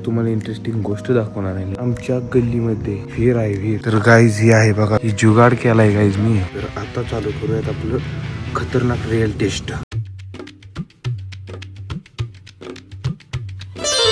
तुम्हाला इंटरेस्टिंग गोष्ट दाखवणार आहे. आमच्या गल्लीमध्ये विहीर आहे विहीर. तर गाईज ही आहे बघा, ही जुगाड केलाय गाईज मी. तर आता चालू करूयात आपलं खतरनाक रिअल टेस्ट.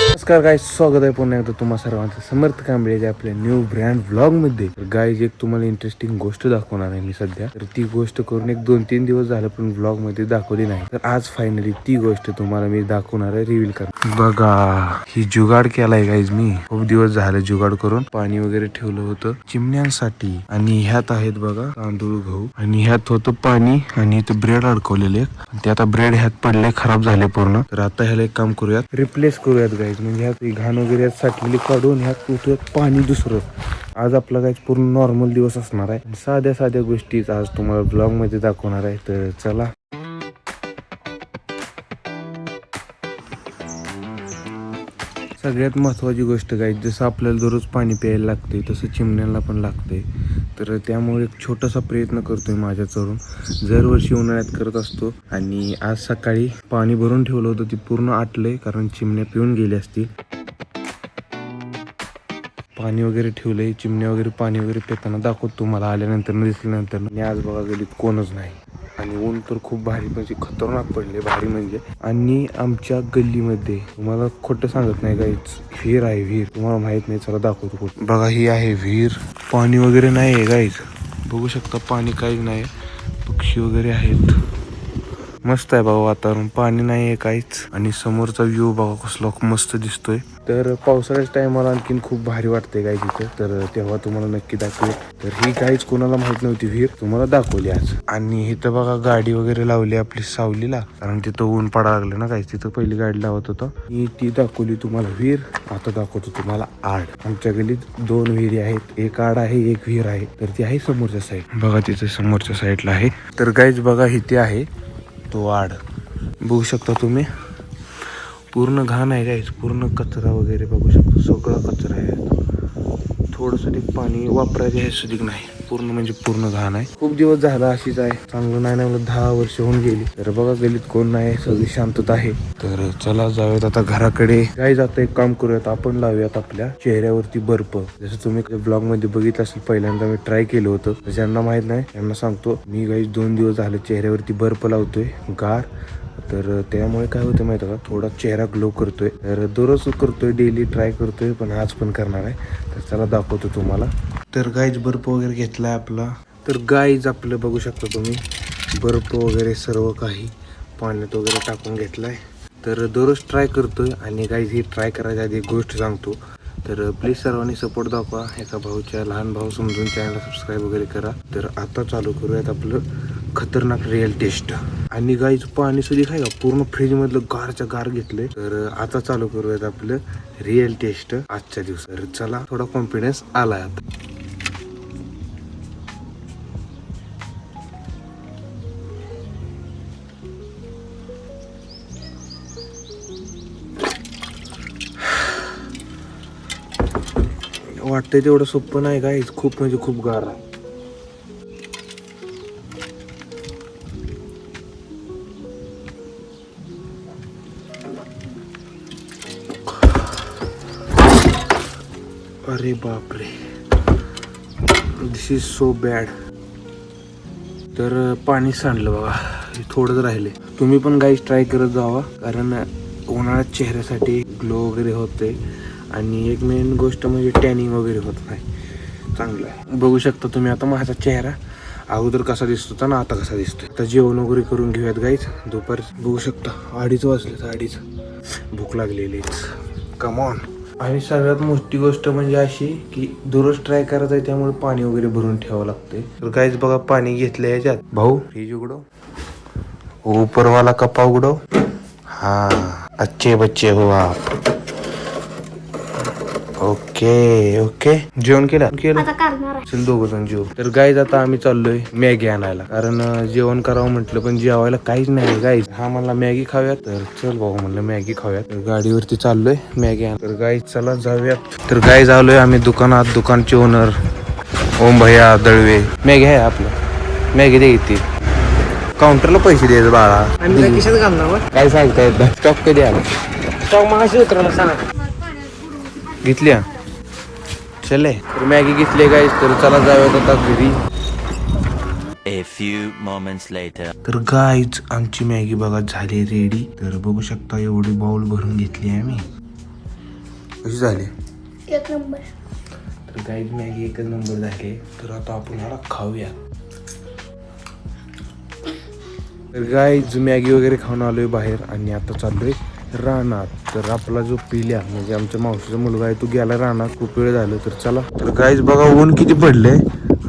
नमस्कार गाईज, स्वागत आहे पुन्हा एकदा तुम्हा सर्वांचं समर्थ कांबळेच्या आपल्या न्यू ब्रँड व्लॉग मध्ये. तर गाईज एक तुम्हाला इंटरेस्टिंग गोष्ट दाखवणार आहे मी सध्या. तर ती गोष्ट करून एक 2-3 दिवस झालं पण व्लॉग मध्ये दाखवली नाही. तर आज फायनली ती गोष्ट तुम्हाला मी दाखवणार आहे, रिव्हील करणार. बघा ही जुगाड केलाय गाईज मी. खूप दिवस झाले जुगाड करून. पाणी वगैरे ठेवलं होतं चिमण्यांसाठी. आणि ह्यात आहेत बघा तांदूळ गहू. आणि ह्यात होतं पाणी आणि इथं ब्रेड अडकवलेले. ते आता ब्रेड ह्यात पडले, खराब झाले पूर्ण. तर आता ह्याला एक काम करूयात, रिप्लेस करूयात गाईज. म्हणजे ह्यात घाण वगैरे साठलेली काढून ह्यात उठूयात पाणी दुसरं. आज आपला गाईज पूर्ण नॉर्मल दिवस असणार आहे. साध्या गोष्टीच आज तुम्हाला ब्लॉग मध्ये दाखवणार आहे. तर चला. सगळ्यात महत्त्वाची गोष्ट गाईज, जसं आपल्याला दररोज पाणी प्यायला लागते तसं चिमण्यांना पण लागते. तर त्यामुळे एक छोटासा प्रयत्न करतोय माझ्याकडून. दरवर्षी उन्हाळ्यात करत असतो. आणि आज सकाळी पाणी भरून ठेवलं होतं, ते पूर्ण आटलंय कारण चिमण्या पिऊन गेली असतील. पाणी वगैरे ठेवलंय, चिमण्या वगैरे पाणी वगैरे पिताना दाखवतो तुम्हाला आल्यानंतर दिसल्यानंतर. आणि आज बघा गल्लीत कोणच नाही. आणि ऊन तर खूप भारी म्हणजे खतरनाक पडले, भारी म्हणजे. आणि आमच्या गल्लीमध्ये तुम्हाला खोटं सांगत नाही गाईच, विहीर आहे विहीर. तुम्हाला माहित नाही, चला दाखवतो कुठं. बघा ही आहे विहीर. पाणी वगैरे नाही आहे गाईच, बघू शकता पाणी काहीच नाही. पक्षी वगैरे आहेत. मस्त आहे बघा वातावरण, पाणी नाही आहे काहीच. आणि समोरचा व्ह्यू बघा कसला मस्त दिसतोय. तर पावसाळ्याच्या टायमाला आणखीन खूप भारी वाटते गाय तिथं. तर तेव्हा तुम्हाला नक्की दाखवेल. तर ही काहीच कोणाला माहित नव्हती विहीर, तुम्हाला दाखवली आज. आणि इथं बघा गाडी वगैरे लावली आपली सावलीला, कारण तिथं ऊन पडायला लागलं ना काहीच. तिथं पहिली गाडी लावत होतं मी, ती दाखवली तुम्हाला विहीर. आता दाखवतो तुम्हाला आड. आमच्या गल्लीत 2 विहिरी आहेत, एक आड आहे एक विहीर आहे. तर ती आहे समोरच्या साईड, बघा तिथे समोरच्या साईडला आहे. तर गाईज बघा इथे आहे तो आड, बघू शकता तुम्ही. पूर्ण घाण आहे गाईज, पूर्ण कचरा वगैरे बघू शकता, सगळा कचरा आहे. थोडंसं पाणी वापरायचे हे सुधीक नाही, पूर्ण म्हणजे पूर्ण घाण आहे. खूप दिवस झाला अशीच आहे, चांगलं नाही ना, 10 वर्ष होऊन गेली. तर बघा गल्लीत कोण नाही, सगळी शांतता आहे. तर चला जाऊयात आता घराकडे. गाईज आता एक काम करूयात, आपण लावूयात आपल्या चेहऱ्यावरती बर्फ. जसं तुम्ही ब्लॉग मध्ये बघितलं असेल, पहिल्यांदा मी ट्राय केलं होतं. ज्यांना माहित नाही त्यांना सांगतो, मी गाईज 2 दिवस झाले चेहऱ्यावरती बर्फ लावतोय गार. तर त्यामुळे काय होतं माहिती का, थोडा चेहरा ग्लो करतोय. तर दररोज करतोय, डेली ट्राय करतोय, पण आज पण करणार आहे. तर चला दाखवतो तुम्हाला. तर गाईज बर्फ वगैरे घेतलाय आपला. तर गाईज आपलं बघू शकता तुम्ही, बर्फ वगैरे सर्व काही पाण्यात वगैरे टाकून घेतलाय. तर दररोज ट्राय करतोय. आणि गाईज ही ट्राय करायच्या आधी एक गोष्ट सांगतो, तर प्लीज सर्वांनी सपोर्ट दाखवा. एका भाऊच्या लहान भाऊ समजून चॅनलला सबस्क्राईब वगैरे करा. तर आता चालू करूयात आपलं खतरनाक रिअल टेस्ट. आणि गाईज पाणी सुद्धा काय का पूर्ण फ्रीज मधलं गारच्या गार घेतलंय. तर आता चालू करूयात आपलं रिअल टेस्ट आजच्या दिवस. तर चला, थोडा कॉन्फिडन्स आलाय आता. वाटतंय तेवढं सोपं नाही गाईज, खूप म्हणजे खूप गार आहे. अरे बापरे, दिस इज सो बॅड. तर पाणी सांडलं बघा, थोडंच राहिले. तुम्ही पण गाईज ट्राय करत जावा, कारण उन्हाळ्यात चेहऱ्यासाठी ग्लो वगैरे होते. आणि एक मेन गोष्ट म्हणजे टॅनिंग वगैरे होत नाही. चांगलं आहे. बघू शकता तुम्ही आता माझा चेहरा अगोदर कसा दिसत होता ना, आता कसा दिसतोय. आता जेवण वगैरे करून घेऊयात गाईज. दुपार बघू शकता 2:30 वाजले, 2:30. भूक लागलेलीच, कमॉन. आणि सगळ्यात मोठी गोष्ट म्हणजे अशी की दररोज ट्राय करायचं आहे, त्यामुळे पाणी वगैरे भरून ठेवावं लागते. तर गाईज बघा पाणी घेतलं याच्यात. भाऊ फ्रीज उघडो, ऊपरवाला कपा उघडो. हा, अच्छे बच्चे हो आप. ओके ओके, जेवण केलं चल दोघं जण जेव. तर गाईज आता आम्ही चाललोय मॅगी आणायला, कारण जेवण करावं म्हटलं पण जेवायला काहीच नाही गाईज. हा म्हणला मॅगी खाऊयात, तर चल भाऊ म्हणलं मॅगी खाऊयात. तर गाडीवरती चाललोय मॅगी आण. तर गाईज चला जाऊयात. तर गाईज आलोय आम्ही दुकानात. दुकानचे ओनर ओम भैया दळवे. मॅगी आहे आपलं, मॅगी दे येते. काउंटरला पैसे द्यायचे बाळा, काय सांगता येत. स्टॉक कधी आला? स्टॉक मग उतरवला सांगा. घेतल्या चले तर मॅगी घेतली गाईस. तर चला जाऊयात आता घरी. A few moments later. तर गाईज आमची मॅगी बघा झाली रेडी. तर बघू शकता एवढी बाउल भरून घेतली आहे आम्ही. कशी झाली? एक नंबर. तर गाईज मॅगी एकच नंबर झाली. तर आता आपण याला खाऊया. तर गाईज मॅगी वगैरे खाऊन आलोय बाहेर आणि आता चाललोय रानात. तर आपला जो पिल्या म्हणजे आमच्या मावशीचा मुलगा आहे तो गेला रानात. खूप वेळ झालं. तर चला. तर गाईज बघा ऊन किती पडले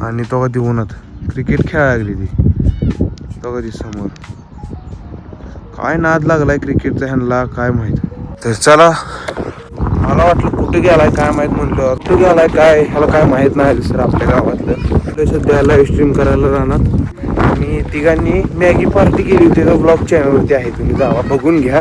आणि तो कधी उन्हात क्रिकेट खेळायला लागली ती तो कधी समोर. काय नाद लागलाय क्रिकेटचा ह्यांना काय माहित. तर चला. मला वाटलं कुठे गेलाय काय माहित. म्हणलं कुठे गेलाय काय ह्याला काय माहित नाही सर आपल्या गावातलं. सध्या लाईव्ह स्ट्रीम करायला राहणार आणि तिघांनी मॅगी पार्टी केली होती. ब्लॉग चॅनलवरती आहे तुम्ही जावा बघून घ्या.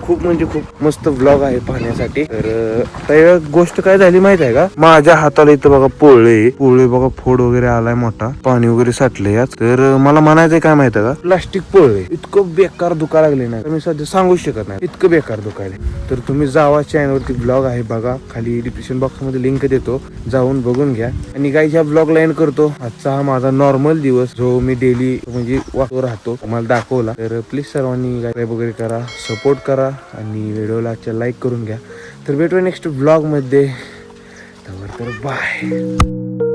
खूप म्हणजे खूप मस्त ब्लॉग आहे पाहण्यासाठी. तर त्या गोष्ट काय झाली माहित आहे का. माझ्या हाताला इथं बघा पोळे बघा फोड वगैरे आलाय मोठा. पाणी वगैरे साठलंय यात. तर मला म्हणायचंय काय माहित आहे का प्लास्टिक पोळे इतकं बेकार दुखा लागले नाही. तर मी सध्या सांगूच शकत नाही इतकं बेकार दुखायले. तर तुम्ही जावा चॅनलवरती ब्लॉग आहे बघा. खाली डिस्क्रिप्शन बॉक्स मध्ये लिंक देतो जाऊन बघून घ्या. आणि गाईज ह्या ब्लॉगला एंड करतो. आजचा हा माझा नॉर्मल दिवस जो मी डेली म्हणजे वाचतो राहतो तुम्हाला दाखवला. तर प्लीज सर्वांनी सबस्क्राईब वगैरे करा सपोर्ट करा आणि व्हिडिओला लाईक करून घ्या. तर भेटूया नेक्स्ट ब्लॉग मध्ये. तर बाय.